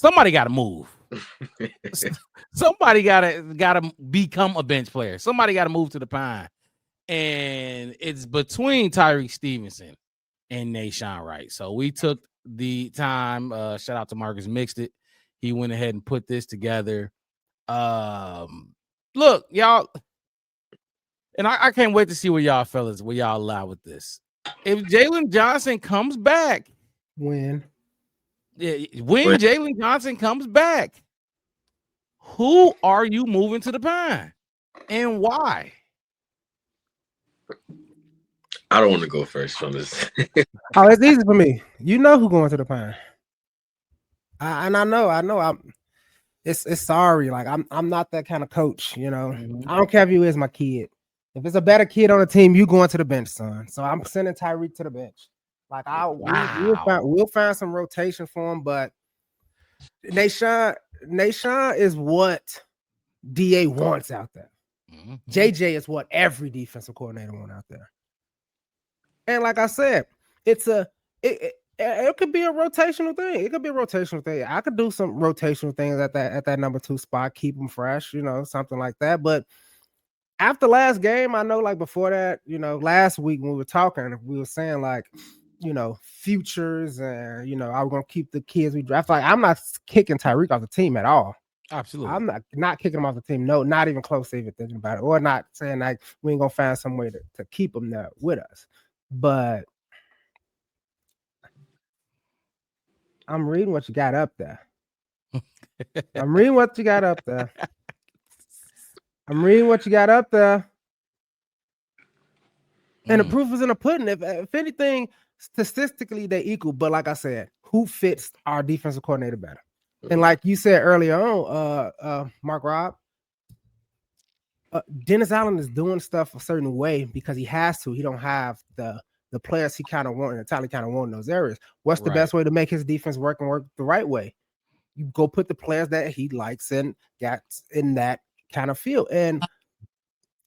somebody got to move. Somebody gotta become a bench player. Somebody got to move to the pine, and it's between Tyrique Stevenson and Nashon Wright. So we took the time. Shout out to Marcus Mixed It. He went ahead and put this together. Look, y'all, and I can't wait to see where y'all allow with this. If Jaylon Johnson comes back, when Jaylon Johnson comes back, who are you moving to the pine and why? I don't want to go first on this. Oh, it's easy for me. You know who going to the pine. I know. It's sorry. Like I'm not that kind of coach. You know, I don't care if you is my kid. If it's a better kid on the team, you going to the bench, son. So I'm sending Tyrique to the bench. Like we'll find some rotation for him, but Nashon is what DA wants out there. JJ is what every defensive coordinator wants out there. And like I said, it could be a rotational thing. It could be a rotational thing. I could do some rotational things at that number 2 spot, keep them fresh, you know, something like that. But after last game, I know, like before that, you know, last week when we were talking, we were saying like, you know, futures and, you know, I'm going to keep the kids we draft. Like, I'm not kicking Tyrique off the team at all. Absolutely. I'm not kicking him off the team. No, not even close to even thinking about it, or not saying like we ain't going to find some way to keep him there with us. But I'm reading what you got up there. I'm reading what you got up there. And the proof is in the pudding. If anything, statistically, they equal. But like I said, who fits our defensive coordinator better? And like you said earlier on, Mark Rob, Dennis Allen is doing stuff a certain way because he has to. He don't have the players he kind of want and the talent kind of want in those areas. What's the best way to make his defense work the right way? You go put the players that he likes and got in that kind of field. And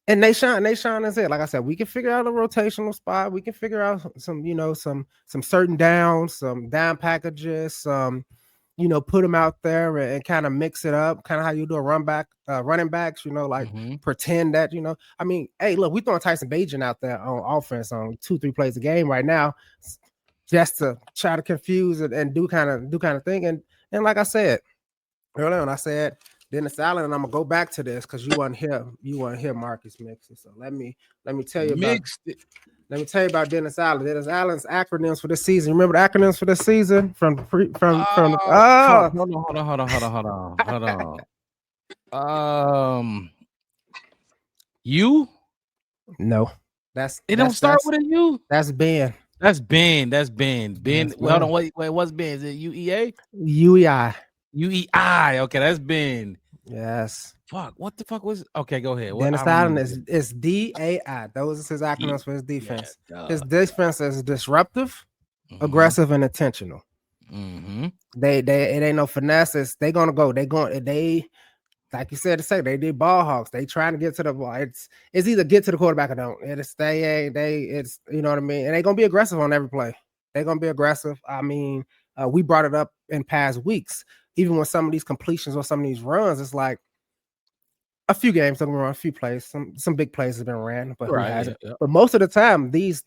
Nashon is it. Like I said, we can figure out a rotational spot. We can figure out some, you know, some certain downs, some down packages, some, you know, put them out there and kind of mix it up, kind of how you do a running backs, you know, like pretend that, you know, I mean, hey, look, we throwing Tyson Bagent out there on offense on 2-3 plays a game right now, just to try to confuse it and do kind of thing. And like I said earlier on, I said Dennis Allen, and I'm gonna go back to this because you want to hear Marcus Mixon. So let me tell you about Dennis Allen. Dennis Allen's acronyms for this season. Remember the acronyms for this season from hold on. You? No. It don't start with a U. That's Ben. That's Ben. Ben. Hold on. Wait. What's Ben? Is it UEA? UEI. UEI. Okay, that's Ben. Yes. Fuck. What the fuck was? Okay, go ahead. Dennis Allen is DAI. Those are his acronyms for his defense. Yeah, his defense is disruptive, aggressive, and intentional. It ain't no finesse. They like you said they did ball hawks. They trying to get to the ball. It's either get to the quarterback or don't. It's you know what I mean. And they gonna be aggressive on every play. They're gonna be aggressive. I mean, we brought it up in past weeks. Even with some of these completions or some of these runs, it's like a few games, don't get me wrong, a few plays, some big plays have been ran, but who hasn't? Yeah. But most of the time, this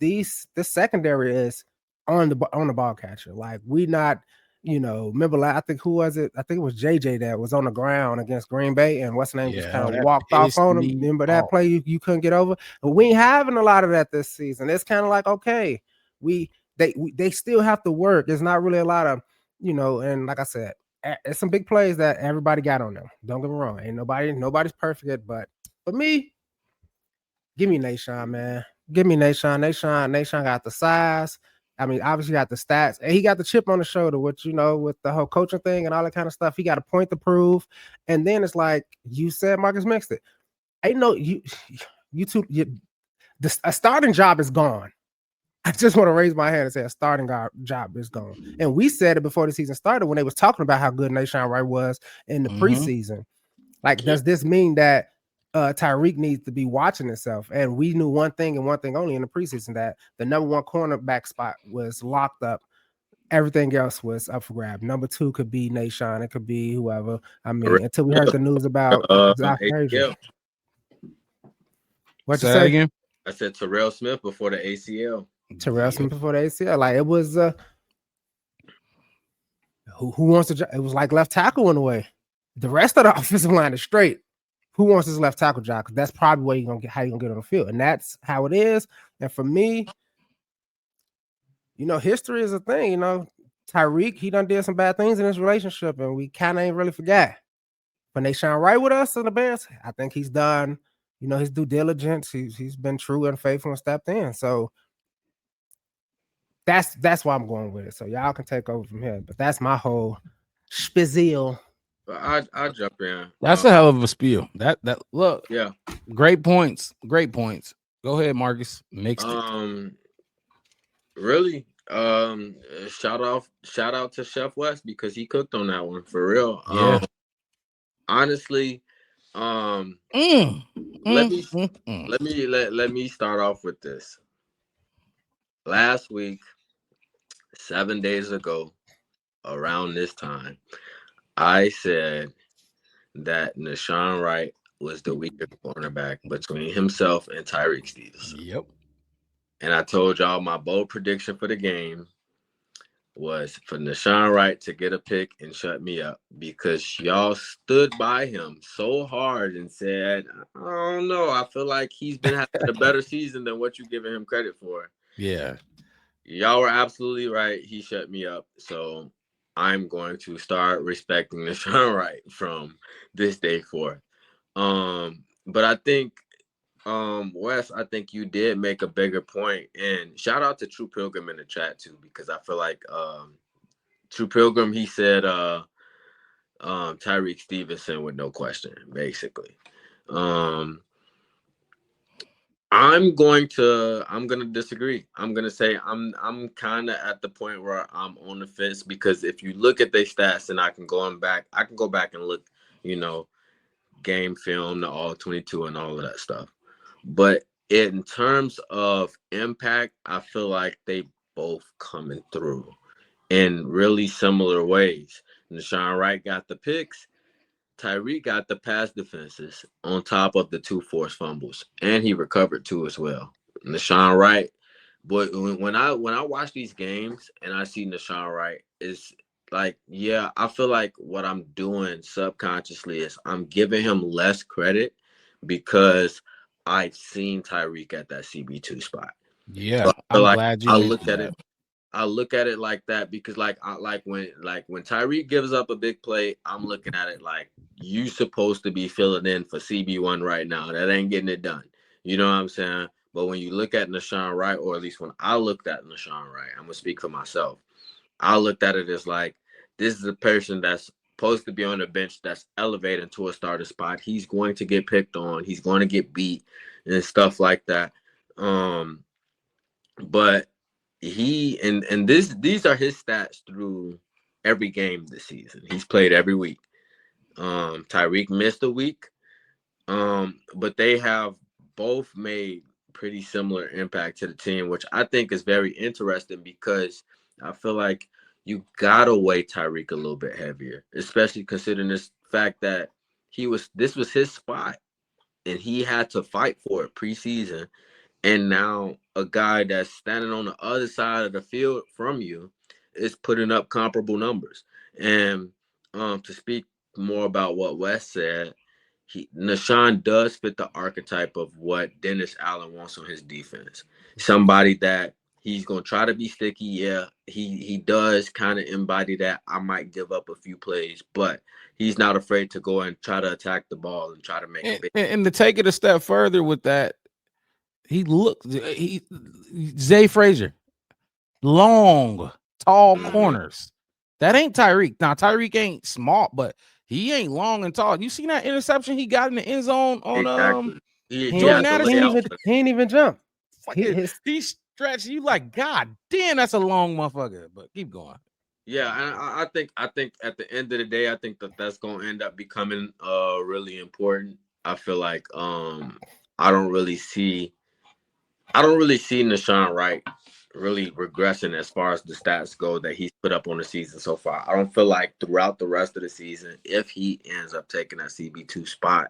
secondary is on the ball catcher. Like we not, you know, remember, I think who was it? I think it was JJ that was on the ground against Green Bay, and what's the name just kind of walked off on him. Remember that play you couldn't get over? But we ain't having a lot of that this season. It's kind of like, okay, they still have to work. There's not really a lot of, you know, and like I said, it's some big plays that everybody got on them. Don't get me wrong. Ain't nobody's perfect, but for me, give me Nashon, man. Give me Nashon. Nashon got the size. I mean, obviously got the stats, and he got the chip on the shoulder, which, you know, with the whole coaching thing and all that kind of stuff. He got a point to prove. And then it's like you said, Marcus Mixed It. Ain't no a starting job is gone. I just want to raise my hand and say a starting job is gone. And we said it before the season started when they was talking about how good Nashon Wright was in the preseason. Like, does this mean that Tyrique needs to be watching himself? And we knew one thing and one thing only in the preseason, that the number 1 cornerback spot was locked up everything else was up for grab. Number 2 could be Nashon. It could be whoever. I mean, Terrell until we heard the news about Zach Frazier. ACL. What you Say that say? again? I said Terrell Smith before the ACL. Terrell Smith before the ACL. Like, it was who wants to? It was like left tackle in a way. The rest of the offensive line is straight. Who wants his left tackle job? Because that's probably where you're gonna get how you're gonna get on the field, and that's how it is. And for me, history is a thing. Tyrique, he done did some bad things in his relationship, and we kind of ain't really forgot. When they shine right with us in the Bears, I think he's done, his due diligence. He's been true and faithful and stepped in. So that's why I'm going with it. So y'all can take over from here. But that's my whole spiel. I'll jump in. That's a hell of a spiel. That look. Yeah. Great points. Great points. Go ahead, Marcus. Mixed it. Really. Shout out to Chef West because he cooked on that one for real. Yeah. Honestly, let me start off with this. Last week, 7 days ago, around this time, I said that Nashon Wright was the weaker cornerback between himself and Tyrique Stevenson. Yep. And I told y'all my bold prediction for the game was for Nashon Wright to get a pick and shut me up because y'all stood by him so hard and said, I don't know, I feel like he's been having a better season than what you're giving him credit for. Yeah. Y'all were absolutely right. He shut me up. So I'm going to start respecting Nashon Wright from this day forth. But I think Wes, I think you did make a bigger point, and shout out to True Pilgrim in the chat too, because I feel like True Pilgrim, he said Tyrique Stevenson with no question, basically. I'm gonna disagree. I'm gonna say I'm kind of at the point where I'm on the fence because if you look at their stats, and I can go back and look, game film, the all 22 and all of that stuff. But in terms of impact, I feel like they both coming through in really similar ways. Nashon Wright got the picks. Tyrique got the pass defenses on top of the 2 forced fumbles, and he recovered 2 as well. Nashon Wright, but when I watch these games and I see Nashon Wright, is like, yeah, I feel like what I'm doing subconsciously is I'm giving him less credit because I've seen Tyrique at that CB2 spot. Yeah, so I'm glad you look at it. I look at it like that because when Tyrique gives up a big play, I'm looking at it like you supposed to be filling in for CB1 right now. That ain't getting it done. You know what I'm saying? But when you look at Nashon Wright, or at least when I looked at Nashon Wright, I'm gonna speak for myself. I looked at it as like, this is a person that's supposed to be on the bench that's elevating to a starter spot. He's going to get picked on. He's going to get beat and stuff like that. But he and these are his stats through every game this season. He's played every week. Tyrique missed a week. But they have both made pretty similar impact to the team, which I think is very interesting because I feel like you gotta weigh Tyrique a little bit heavier, especially considering this fact that this was his spot and he had to fight for it preseason. And now a guy that's standing on the other side of the field from you is putting up comparable numbers. And to speak more about what Wes said, Nashon does fit the archetype of what Dennis Allen wants on his defense. Somebody that he's going to try to be sticky. Yeah, he does kind of embody that. I might give up a few plays, but he's not afraid to go and try to attack the ball and try to make it big. And to take it a step further with that, Zay Frazier, long, tall corners. That ain't Tyrique. Now, Tyrique ain't small, but he ain't long and tall. You seen that interception he got in the end zone on Jordan Addison? He ain't even jump. He stretched. You like, God damn, that's a long motherfucker. But keep going. Yeah, and I think at the end of the day, I think that's going to end up becoming really important. I feel like I don't really see Nashon Wright really regressing as far as the stats go that he's put up on the season so far. I don't feel like throughout the rest of the season, if he ends up taking that CB2 spot,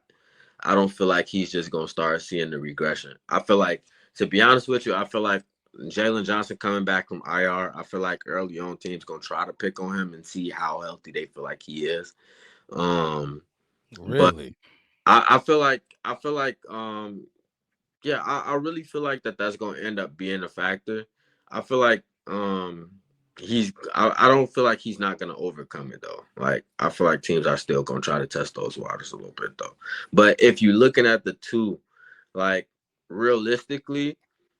I don't feel like he's just going to start seeing the regression. I feel like, to be honest with you, I feel like Jaylon Johnson coming back from IR, I feel like early on teams going to try to pick on him and see how healthy they feel like he is. But Really? yeah, I really feel like that's going to end up being a factor. I feel like I don't feel like he's not going to overcome it though. Like I feel like teams are still going to try to test those waters a little bit though. But if you're looking at the two, like realistically,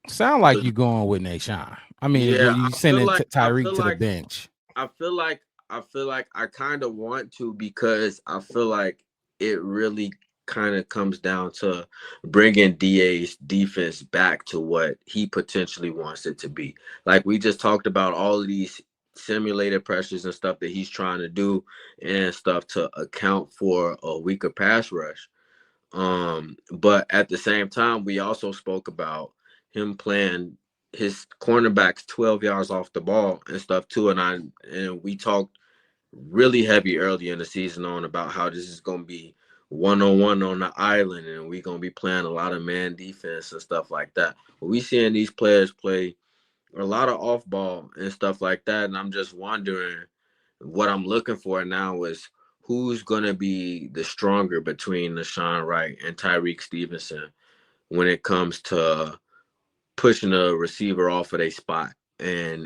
Sound like you going with Nashon. I mean, yeah, you sending Tyrique to the bench. I feel like I kind of want to, because I feel like it really kind of comes down to bringing DA's defense back to what he potentially wants it to be. Like we just talked about all of these simulated pressures and stuff that he's trying to do and stuff to account for a weaker pass rush. But at the same time, we also spoke about him playing his cornerbacks 12 yards off the ball and stuff too. And we talked really heavy early in the season on about how this is going to be one-on-one on the island, and we're going to be playing a lot of man defense and stuff like that. But we seeing these players play a lot of off ball and stuff like that. And I'm just wondering, what I'm looking for now is who's going to be the stronger between Nashon Wright and Tyrique Stevenson when it comes to pushing a receiver off of their spot and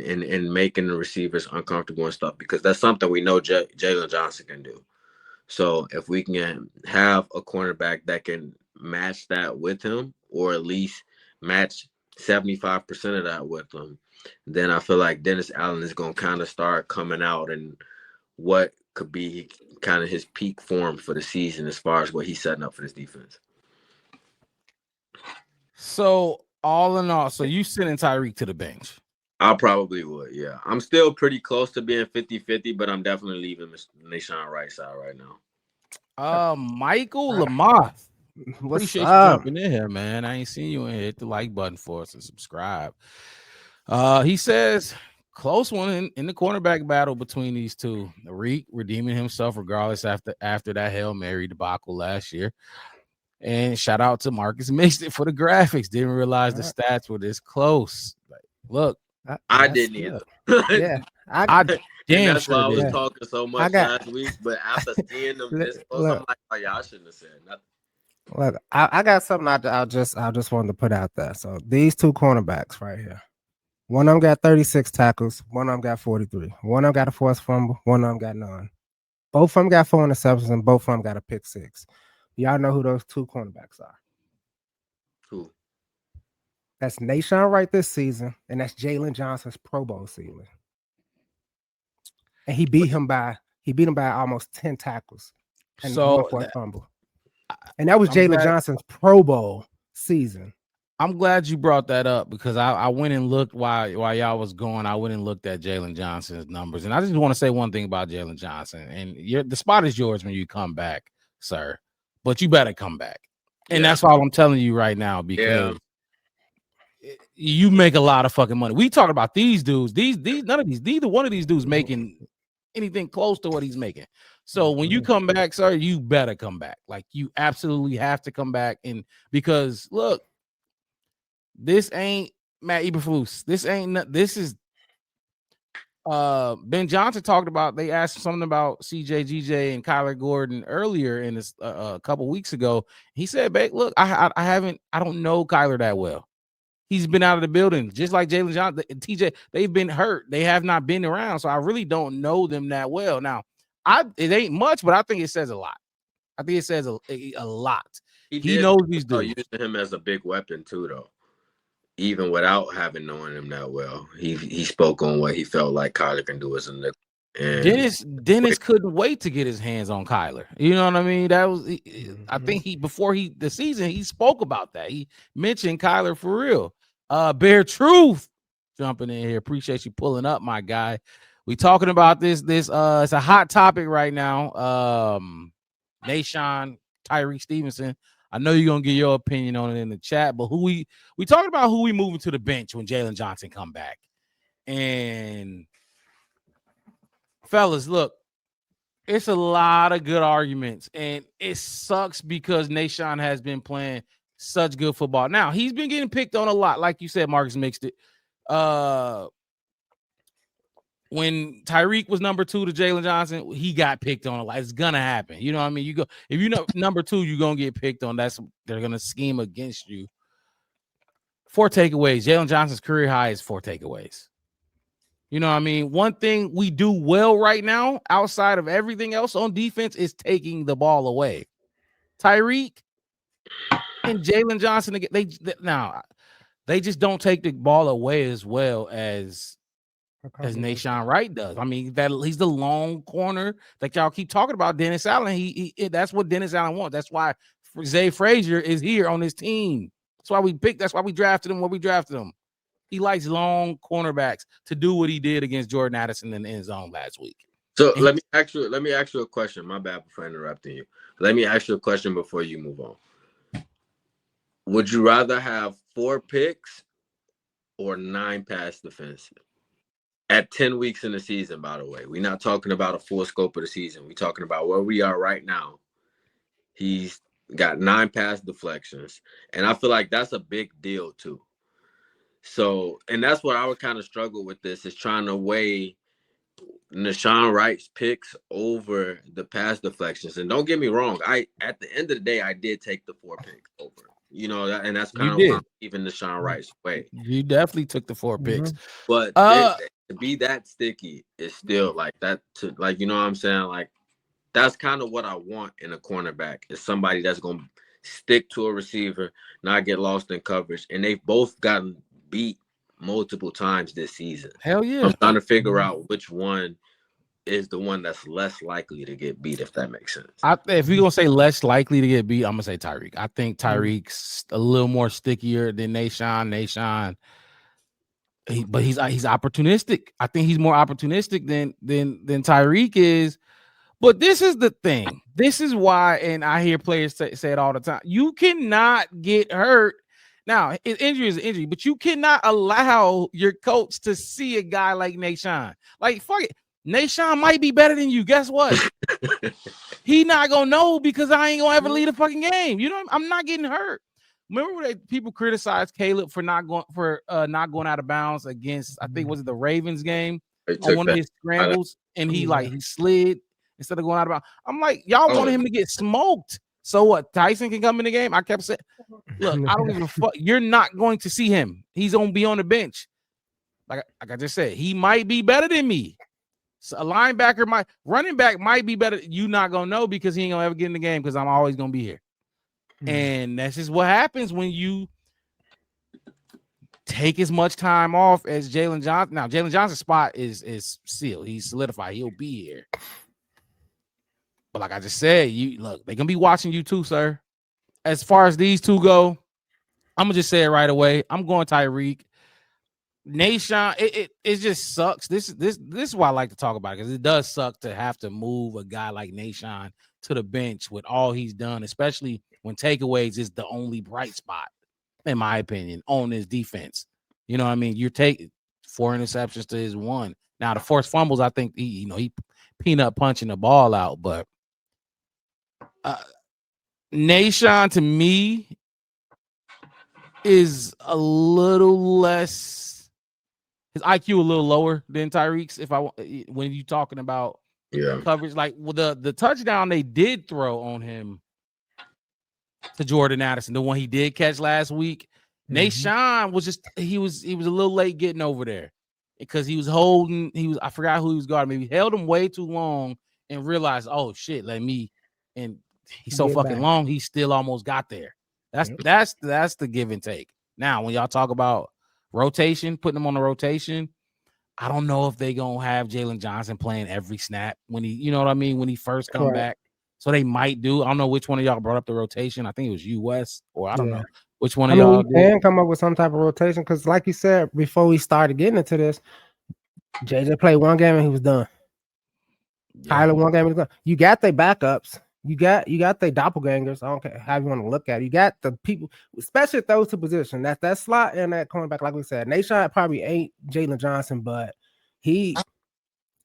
making the receivers uncomfortable and stuff, because that's something we know Jaylon Johnson can do. So if we can have a cornerback that can match that with him, or at least match 75% of that with him, then I feel like Dennis Allen is going to kind of start coming out and what could be kind of his peak form for the season as far as what he's setting up for this defense. So all in all, so you sending Tyrique to the bench? I probably would, yeah. I'm still pretty close to being 50-50, but I'm definitely leaving Nashon Wright side right now. Michael Lamoth. Appreciate you jumping in here, man. I ain't seen you in here. Hit the like button for us and subscribe. He says, close one in the cornerback battle between these two. Tyrique redeeming himself regardless after that Hail Mary debacle last year. And shout out to Marcus Mixed It for the graphics. Didn't realize the stats were this close. Like, look, I didn't either. Yeah, I damn that's sure why I was did. talking so much last week. But after seeing them this close, I'm like, oh, y'all shouldn't have said nothing. Look, I got something I just wanted to put out there. So these two cornerbacks right here. One of them got 36 tackles. One of them got 43. One of them got a forced fumble. One of them got none. Both of them got 4 interceptions, and both of them got a pick 6. Y'all know who those two cornerbacks are? Who? That's Nashon Wright this season, and that's Jaylon Johnson's Pro Bowl season. And he beat him by almost 10 tackles and one forced fumble. And that was Jaylon Johnson's Pro Bowl season. I'm glad you brought that up, because I went and looked while y'all was going. I went and looked at Jaylon Johnson's numbers, and I just want to say one thing about Jaylon Johnson. And the spot is yours when you come back, sir. But you better come back, and that's all I'm telling you right now, because you make a lot of fucking money. We talking about these dudes. These neither one of these dudes making anything close to what he's making. So when you come back, sir, you better come back. Like, you absolutely have to come back, and because look. This ain't Matt Eberflus. This is Ben Johnson talked about. They asked something about CJ, GJ, and Kyler Gordon earlier in this a couple weeks ago. He said, look, I don't know Kyler that well. He's been out of the building, just like Jaylon Johnson, TJ. They've been hurt. They have not been around, so I really don't know them that well. Now, it ain't much, but I think it says a lot. I think it says a lot. He knows these dudes. Using him as a big weapon too, though. Even without having known him that well, he spoke on what he felt like Kyler can do as a nickel. And Dennis couldn't wait to get his hands on Kyler. You know what I mean? That was, I think before the season, he spoke about that. He mentioned Kyler for real. Bear Truth jumping in here. Appreciate you pulling up, my guy. We talking about this. It's a hot topic right now. Nashon, Tyrique Stevenson. I know you're gonna get your opinion on it in the chat, but we talking about who we moving to the bench when Jaylon Johnson come back. And fellas, look, it's a lot of good arguments, and it sucks because Nashon has been playing such good football. Now, he's been getting picked on a lot. Like you said, Marcus mixed it. When Tyrique was number 2 to Jaylon Johnson, he got picked on a lot. It's gonna happen. You know what I mean? You go if you know number 2, you're gonna get picked on. They're gonna scheme against you. 4 takeaways. Jaylon Johnson's career high is 4 takeaways. You know what I mean? One thing we do well right now, outside of everything else on defense, is taking the ball away. Tyrique and Jaylon Johnson, they just don't take the ball away as well as Nashon Wright does. I mean, he's the long corner that y'all keep talking about. Dennis Allen, that's what Dennis Allen wants. That's why Zay Frazier is here on his team. That's why we drafted him where we drafted him. He likes long cornerbacks to do what he did against Jordan Addison in the end zone last week. So let me ask you a question. My bad for interrupting you. Let me ask you a question before you move on. Would you rather have 4 picks or 9 pass defenses at 10 weeks in the season? By the way, we're not talking about a full scope of the season. We're talking about where we are right now. He's got 9 pass deflections, and I feel like that's a big deal too. So, and that's what I would kind of struggle with this, is trying to weigh Nashon Wright's picks over the pass deflections. And don't get me wrong, at the end of the day, I did take the 4 picks over. You know, and that's kind of why even Nashon Wright's way. You definitely took the 4 picks. But to be that sticky is still like that, to like, you know what I'm saying? Like, that's kind of what I want in a cornerback, is somebody that's going to stick to a receiver, not get lost in coverage. And they've both gotten beat multiple times this season. Hell yeah. I'm trying to figure out which one is the one that's less likely to get beat, if that makes sense. If you're gonna say less likely to get beat, I'm gonna say Tyrique. I think Tyrique's a little more stickier than Nashon. But he's opportunistic. I think he's more opportunistic than Tyrique is. But this is the thing. This is why, and I hear players say it all the time. You cannot get hurt. Now, injury is an injury, but you cannot allow your coach to see a guy like Nashon. Like, fuck it. Nashon might be better than you. Guess what? He not gonna know, because I ain't gonna ever lead a fucking game. You know, I'm not getting hurt. Remember when people criticized Caleb for not going out of bounds against, I think, was it the Ravens game on one of his scrambles, and he slid instead of going out of bounds. I'm like, y'all wanted him to get smoked. So what? Tyson can come in the game. I kept saying, look, I don't give a fuck. You're not going to see him. He's gonna be on the bench. Like I just said, he might be better than me. So a linebacker running back might be better. You not gonna know, because he ain't gonna ever get in the game, because I'm always gonna be here. And that's just what happens when you take as much time off as Jaylon Johnson. Now, Jaylon Johnson's spot is sealed. He's solidified. He'll be here. But like I just said, they're gonna be watching you too, sir. As far as these two go, I'm gonna just say it right away. I'm going Tyrique. Nashon, it just sucks. This is why I like to talk about it, because it does suck to have to move a guy like Nashon to the bench with all he's done, especially when takeaways is the only bright spot, in my opinion, on his defense. You know what I mean? You're taking 4 interceptions to his 1. Now the forced fumbles, I think he peanut punching the ball out, but Nashon to me is a little less. His IQ a little lower than Tyrique's. When you talking about coverage, like the touchdown they did throw on him to Jordan Addison, the one he did catch last week, Nashon was just he was a little late getting over there, because he was holding. I forgot who he was guarding. Maybe he held him way too long and realized, oh shit, and he's so fucking long, he still almost got there. That's the give and take. Now, when y'all talk about rotation, putting him on the rotation, I don't know if they gonna have Jaylon Johnson playing every snap when you know what I mean, when he first come back. So they might do. I don't know which one of y'all brought up the rotation. I think it was US, or I don't know which one of y'all did. Can come up with some type of rotation, because like you said before we started getting into this, JJ played 1 game and he was done. Tyler 1 game and he was done. You got their backups. You got the doppelgangers. I don't care how you want to look at it. You got the people, especially at those two positions. That slot and that cornerback, like we said. Nashon probably ain't Jaylon Johnson, but he's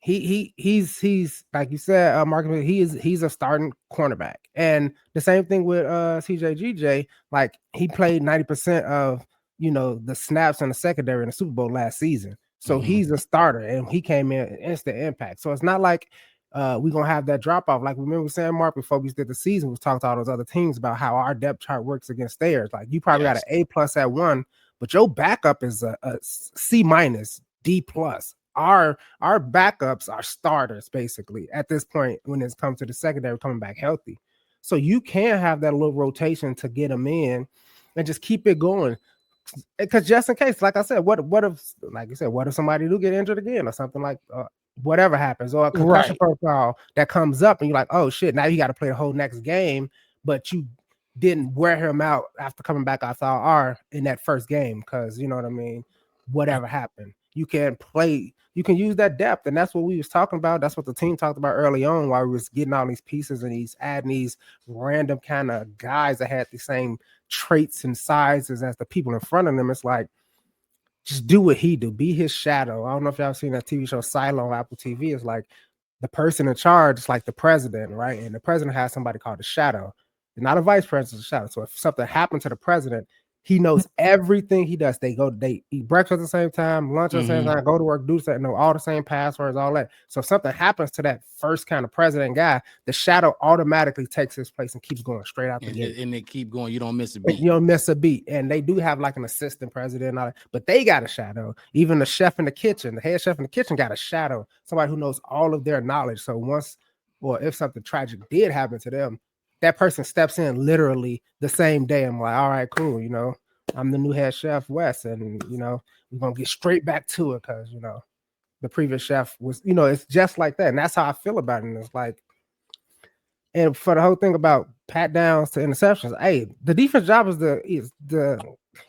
like you said, Mark. He's a starting cornerback, and the same thing with CJGJ. Like he played 90% of the snaps in the secondary in the Super Bowl last season, so he's a starter, and he came in instant impact. So it's not like we're gonna have that drop off. Like remember saying Mark before we did the season, we talked to all those other teams about how our depth chart works against theirs. Like you probably got an A+ at one, but your backup is a C-, D+. Our backups are starters basically at this point when it's come to the secondary coming back healthy. So you can have that little rotation to get them in and just keep it going. Because just in case, like I said, what if, like you said, what if somebody do get injured again or something like whatever happens, or a concussion protocol that comes up and you're like, oh shit, now you got to play the whole next game, but you didn't wear him out after coming back off IR in that first game because you know what I mean. Whatever happened, you can play. You can use that depth, and that's what we was talking about. That's what the team talked about early on, while we was getting all these pieces and these adding these random kind of guys that had the same traits and sizes as the people in front of them. It's like, just do what he do. Be his shadow. I don't know if y'all seen that TV show Silo on Apple TV. It's like the person in charge is like the president, right? And the president has somebody called the shadow. Not a vice president, a shadow. So if something happened to the president, he knows everything he does. They eat breakfast at the same time, lunch at the same time, go to work, do something, know all the same passwords, all that. So if something happens to that first kind of president guy, the shadow automatically takes his place and keeps going straight out the gate. And they keep going. You don't miss a beat. You don't miss a beat. And they do have like an assistant president and all that, but they got a shadow. Even the chef in the kitchen, the head chef in the kitchen got a shadow. Somebody who knows all of their knowledge. So once, or if something tragic did happen to them, that person steps in literally the same day. I'm like, all right, cool. I'm the new head chef, Wes, and we're gonna get straight back to it because the previous chef was, it's just like that. And that's how I feel about it. And it's like, and for the whole thing about pat downs to interceptions, hey, the defense job is the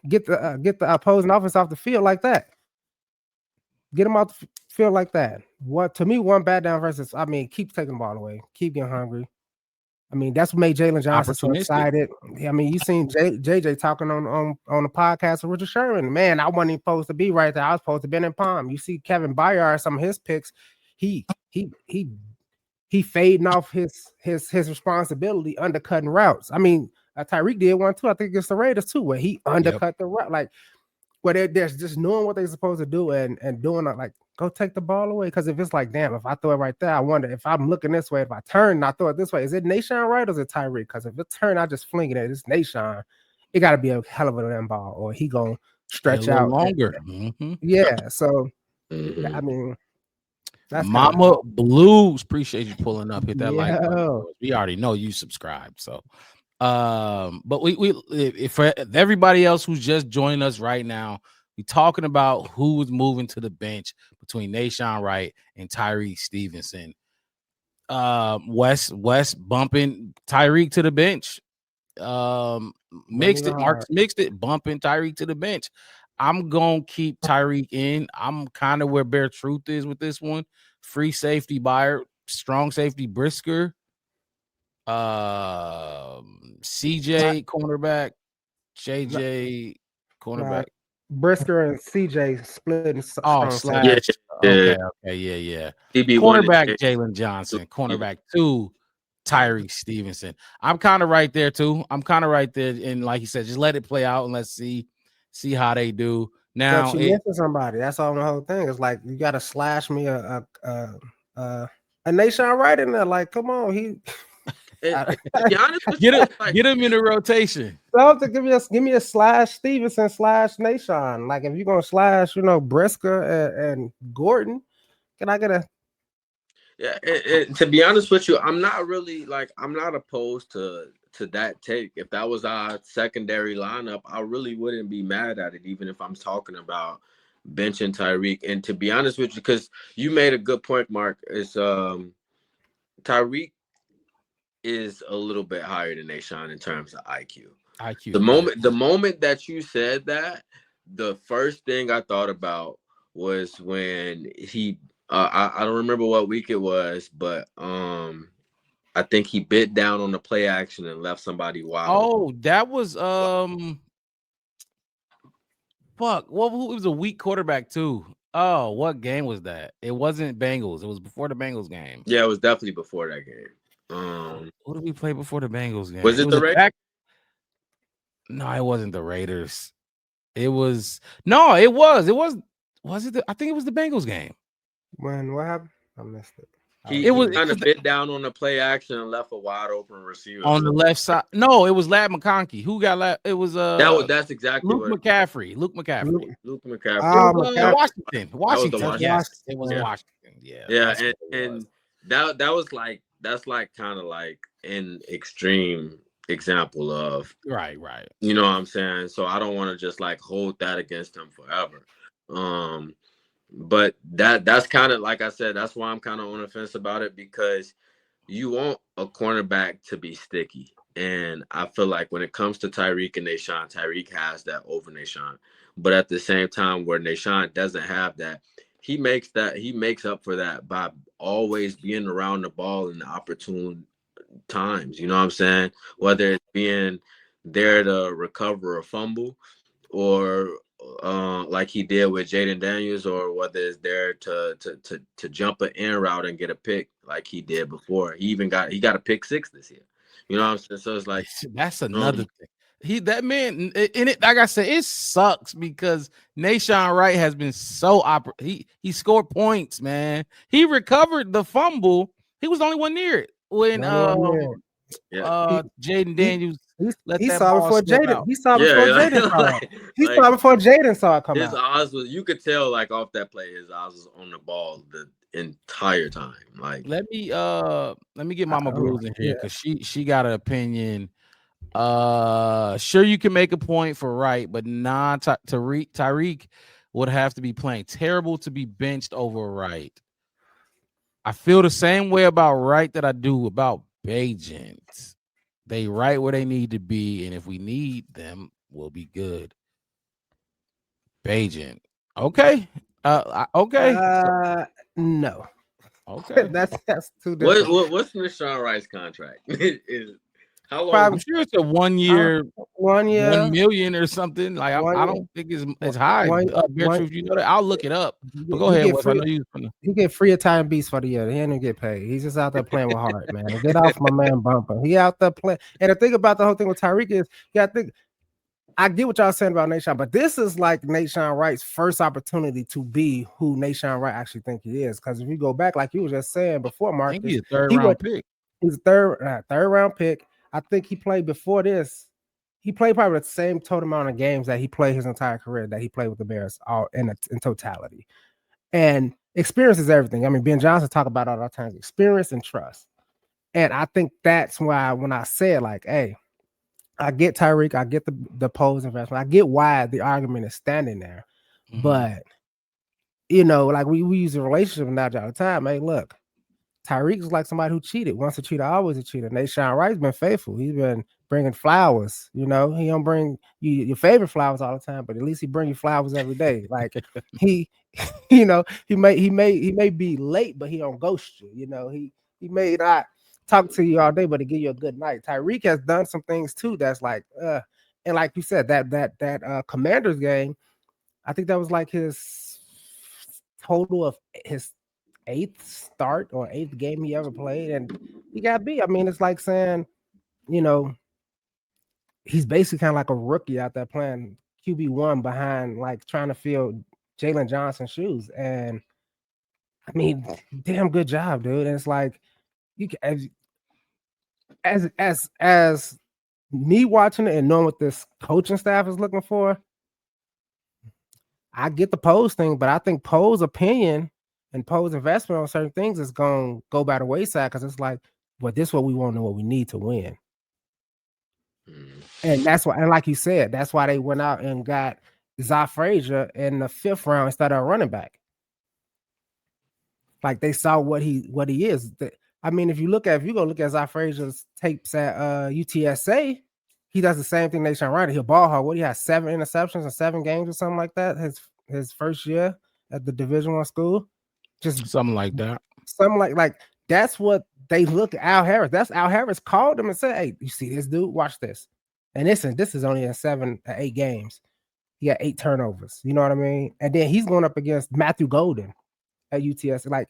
get the opposing offense off the field like that. Get them off the field like that. What to me, one bad down versus, keep taking the ball away, keep getting hungry. That's what made Jaylon Johnson so excited. You seen JJ talking on the podcast with Richard Sherman. Man, I wasn't even supposed to be right there. I was supposed to be in Palm. You see Kevin Byard, some of his picks, he fading off his responsibility, undercutting routes. Tyrique did one too. I think against the Raiders too, where he undercut the route. Like, where they're just knowing what they're supposed to do and doing it, like, go take the ball away. Because if it's like, damn, if I throw it right there, I wonder if I'm looking this way, if I turn and I throw it this way, is it Nashon right or is it Tyrique? Because if it turn, I just fling it at it's Nashon. It got to be a hell of a damn ball, or he gonna stretch out longer. Yeah, so that's Mama Blues. Appreciate you pulling up. Hit that like button. We already know you subscribed, so. But if for everybody else who's just joining us right now, we talking about who's moving to the bench between Nashon Wright and Tyrique Stevenson. Wes bumping Tyrique to the bench. Marks mixed it, bumping Tyrique to the bench. I'm gonna keep Tyrique in. I'm kind of where Bare Truth is with this one. Free safety Byard, strong safety Brisker. CJ cornerback, JJ cornerback. Brisker and CJ splitting. Slash. Okay, yeah. Cornerback Jaylon Johnson, cornerback 2 Tyrique Stevenson. I'm kind of right there too. I'm kind of right there, and like you said, just let it play out and let's see how they do. Now, but you missing somebody. That's all the whole thing. It's like you got to slash me a Nashon Wright in there. Like, come on, he. Get him in the rotation. So to give me a slash Stevenson slash Nashon. Like, if you're gonna slash, Brisker and Gordon, can I get a? Yeah, and to be honest with you, I'm not opposed to that take. If that was our secondary lineup, I really wouldn't be mad at it, even if I'm talking about benching Tyrique. And to be honest with you, because you made a good point, Mark, is Tyrique is a little bit higher than Nashon in terms of IQ. The moment that you said that, the first thing I thought about was when he I don't remember what week it was, but I think he bit down on the play action and left somebody wide. Oh, that was fuck. Well, it was a weak quarterback too. Oh, what game was that? It wasn't Bengals. It was before the Bengals game. Yeah, it was definitely before that game. Who did we play before the Bengals game? Was it the Raiders? No, it wasn't the Raiders. It was no, it was. Was it? I think it was the Bengals game. When what happened? I missed it. He kind of bit down on the play action and left a wide open receiver on the left side. No, it was Lad McConkey. Who got Lad? It was that's exactly Luke McCaffrey. Luke McCaffrey. Washington. Yes, it was Washington. Yeah, and that's kind of like an extreme example of right. You know what I'm saying? So I don't want to just like hold that against him forever. But that's kind of like I said, that's why I'm kind of on the fence about it, because you want a cornerback to be sticky. And I feel like when it comes to Tyrique and Nashon, Tyrique has that over Nashon. But at the same time, where Nashon doesn't have that, he makes up for that by always being around the ball in the opportune times. You know what I'm saying? Whether it's being there to recover a fumble or like he did with Jaden Daniels, or whether it's there to jump an in route and get a pick like he did before. He got a pick 6 this year. You know what I'm saying? So it's like that's another thing. That man in it, like I said, it sucks because Nashon Wright has been so he scored points, man. He recovered the fumble. He was the only one near it when Jaden Daniels. He saw before Jaden. He saw before Jaden saw it. He saw before Jaden saw it come out. His eyes was, you could tell like off that play, his eyes was on the ball the entire time. Like let me get Mama Blues in here because she got an opinion. Sure, you can make a point for Wright, but Tyrique would have to be playing terrible to be benched over Wright. I feel the same way about Wright that I do about Bagent. They right where they need to be, and if we need them, we'll be good. Bagent. Okay. Okay. No. Okay. That's too different. What's Nashon Wright's contract? How long? I'm sure it's a 1 year, 1 million or something. Like I don't think it's high. If you know that, I'll look it up. But go ahead, Wes. I know he get free Italian beats for the year. He ain't even get paid. He's just out there playing with heart, man. Get off my man Bumper. He out there playing. And the thing about the whole thing with Tyrique is, I get what y'all saying about Nashon, but this is like Nashon Wright's first opportunity to be who Nashon Wright actually think he is. Because if you go back, like you was just saying before, Marcus, he's a third round pick. He's a third round pick. I think he played before this. He played probably the same total amount of games that he played his entire career that he played with the Bears all in totality. And experience is everything. I mean, Ben Johnson talk about all the times, experience and trust. And I think that's why when I said like, hey, I get Tyrique, I get the pose investment, I get why the argument is standing there. Mm-hmm. But like we use a relationship analogy all the time. Hey, look. Tyrique is like somebody who cheated. Once a cheater, always a cheater. Nashon Wright's been faithful. He's been bringing flowers. He don't bring you your favorite flowers all the time, but at least he bring you flowers every day. Like he may be late, but he don't ghost you. He may not talk to you all day, but he give you a good night. Tyrique has done some things too. That's like, and like you said, that Commanders game, I think that was like his total of his 8th start or 8th game he ever played, and he got beat. I mean, it's like saying, he's basically kind of like a rookie out there playing QB1 behind, like trying to fill Jaylon Johnson's shoes. And I mean, damn good job, dude. And it's like you as me watching it and knowing what this coaching staff is looking for, I get the Pose thing, but I think Poe's opinion and Poe's investment on certain things is going to go by the wayside because it's like, well, this is what we want to know, what we need to win. And that's why, and like you said, that's why they went out and got Zai Frazier in the 5th round instead of a running back. Like they saw what he is. I mean, if you look at Zai Frazier's tapes at UTSA, he does the same thing Nashon Wright. He'll ball hard. What do you have? 7 interceptions in 7 games or something like that. His first year at the Division I school. Just something like that. Something like that's what they look at Al Harris. That's Al Harris called them and said, "Hey, you see this dude? Watch this." And this is only in 7 or 8 games. He got 8 turnovers. You know what I mean? And then he's going up against Matthew Golden at UTS. Like,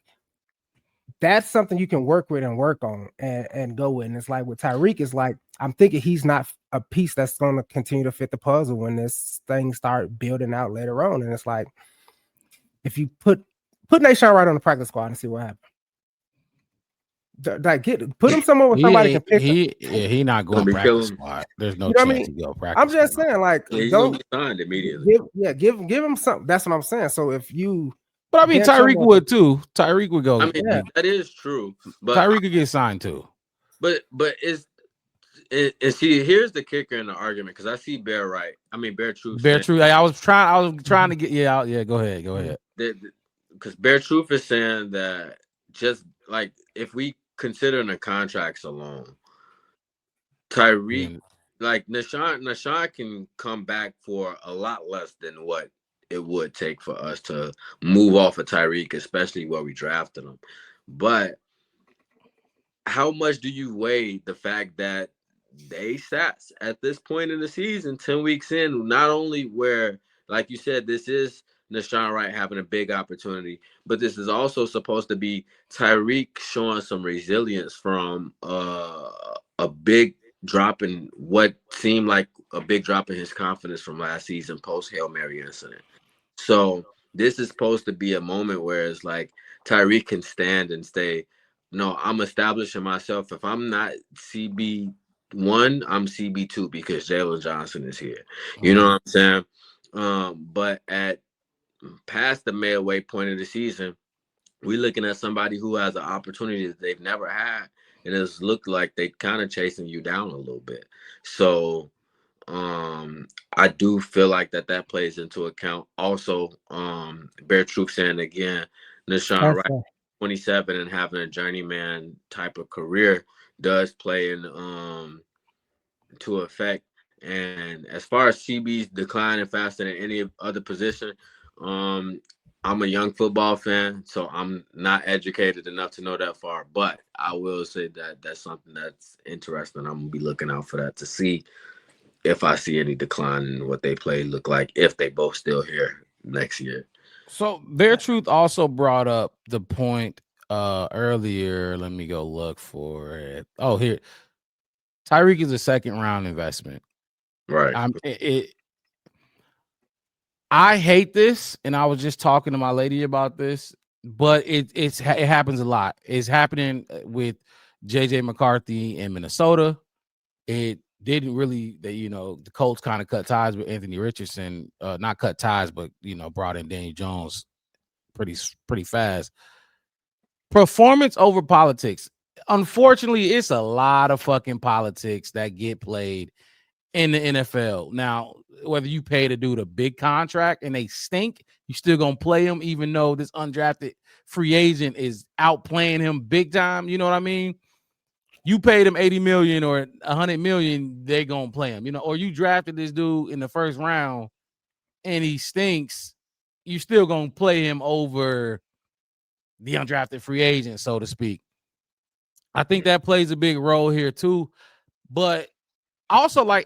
that's something you can work with and work on and go with. And it's like with Tyrique, it's like I'm thinking he's not a piece that's going to continue to fit the puzzle when this thing start building out later on. And it's like if you put Nashon right on the practice squad and see what happens. Like put him somewhere where somebody can pick him. He not going practice squad. There's no chance he go practice. I'm just saying, like, he's gonna be signed immediately. Give him something. That's what I'm saying. So if you, but I mean, Tyrique would too. Tyrique would go. I mean, that is true. But Tyrique could get signed too. But see, here's the kicker in the argument because I see Bear right. I mean, Bear Truth. Bear Truth. I was trying to get out. Yeah, go ahead. Because Bear Truth is saying that just like if we consider the contracts alone, Tyrique, like Nashon can come back for a lot less than what it would take for us to move off of Tyrique, especially where we drafted him. But how much do you weigh the fact that they stats at this point in the season, 10 weeks in, not only where, like you said, this is Nashon Wright having a big opportunity, but this is also supposed to be Tyrique showing some resilience from a big drop in what seemed like a big drop in his confidence from last season post Hail Mary incident. So this is supposed to be a moment where it's like Tyrique can stand and say, no, I'm establishing myself. If I'm not CB1, I'm CB2 because Jaylon Johnson is here. You know what I'm saying? But at past the midway point of the season, we're looking at somebody who has an opportunity that they've never had, and it's looked like they kind of chasing you down a little bit. So I do feel like that plays into account. Also, Bear Truth saying again, Nashon Wright, 27 and having a journeyman type of career does play in to effect. And as far as CB's declining faster than any other position, I'm a young football fan, so I'm not educated enough to know that far. But I will say that that's something that's interesting. I'm gonna be looking out for that to see if I see any decline in what they play look like if they both still here next year. So Bear Truth also brought up the point earlier. Let me go look for it. Oh, here. Tyrique is a second round investment. Right. I hate this, and I was just talking to my lady about this, but it happens a lot. It's happening with JJ McCarthy in Minnesota. It didn't really, the Colts kind of cut ties with Anthony Richardson. Not cut ties, but brought in Daniel Jones pretty fast. Performance over politics. Unfortunately, it's a lot of fucking politics that get played in the NFL. Now, whether you pay the dude a big contract and they stink, you still gonna play him, even though this undrafted free agent is outplaying him big time. You know what I mean? You paid him 80 million or 100 million, they gonna play him. Or you drafted this dude in the first round and he stinks, you still gonna play him over the undrafted free agent, so to speak. I think that plays a big role here too. But also, I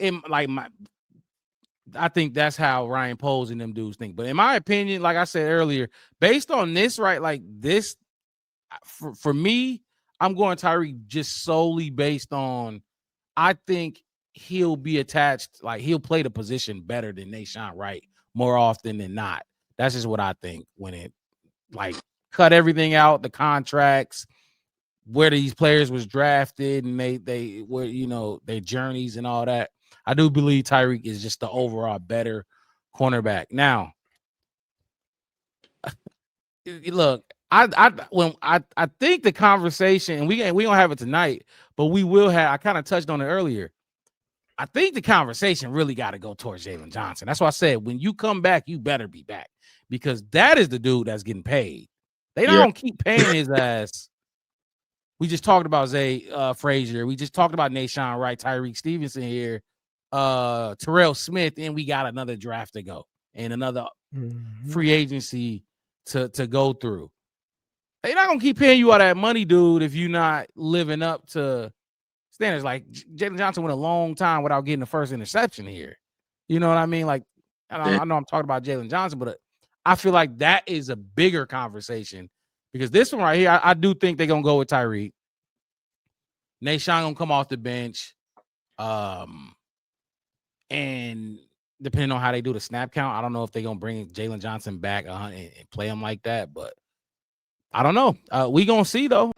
think that's how Ryan Poles and them dudes think. But in my opinion, like I said earlier, based on this, right, like this, for me, I'm going Tyrique just solely based on, I think he'll be attached, like he'll play the position better than Nashon Wright more often than not. That's just what I think. When it like cut everything out, the contracts, where these players was drafted, and they were, their journeys and all that. I do believe Tyrique is just the overall better cornerback. Now, look, I think the conversation, and we don't have it tonight, but we will have. I kind of touched on it earlier. I think the conversation really got to go towards Jaylon Johnson. That's why I said when you come back, you better be back, because that is the dude that's getting paid. They don't keep paying his ass. We just talked about Zay Frazier. We just talked about Nashon Wright, Tyrique Stevenson here, Terrell Smith, and we got another draft to go and another free agency to go through. They're not gonna keep paying you all that money, dude, if you're not living up to standards. Like Jaylon Johnson went a long time without getting the first interception here. You know what I mean? Like, I know I'm talking about Jaylon Johnson, but I feel like that is a bigger conversation because this one right here, I do think they're gonna go with Tyrique. Nashon gonna come off the bench. And depending on how they do the snap count, I don't know if they're gonna bring Jaylon Johnson back and play him like that, but I don't know. We gonna see though.